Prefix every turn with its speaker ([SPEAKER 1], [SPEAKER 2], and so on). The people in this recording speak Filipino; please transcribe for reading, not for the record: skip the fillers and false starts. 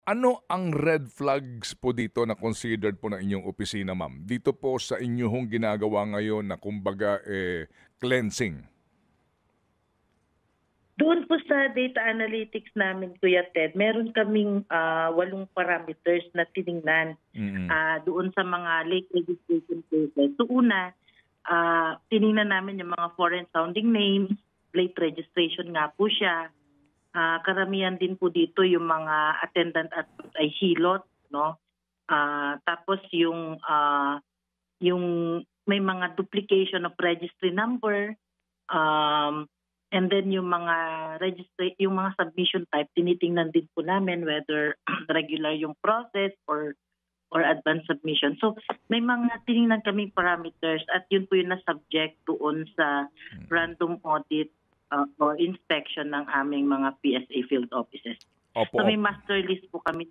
[SPEAKER 1] Ano ang red flags po dito na considered po ng inyong opisina, ma'am? Dito po sa inyong ginagawa ngayon na kumbaga cleansing.
[SPEAKER 2] Doon po sa data analytics namin, Kuya Ted, meron kaming 8 parameters na tiningnan
[SPEAKER 1] Mm.
[SPEAKER 2] doon sa mga late registration cases. So una, tiningnan namin yung mga foreign sounding names, late registration nga po siya. Karamihan din po dito yung mga attendant at ay hilot, no? Tapos yung may mga duplication of registry number, and then yung mga yung mga submission type, tinitingnan din po namin whether regular yung process or advanced submission. So may mga tiningnan kaming parameters at yun po yung na-subject doon sa random audit or inspection ng aming mga PSA field offices.
[SPEAKER 1] Opo,
[SPEAKER 2] So may
[SPEAKER 1] opo.
[SPEAKER 2] master list po kami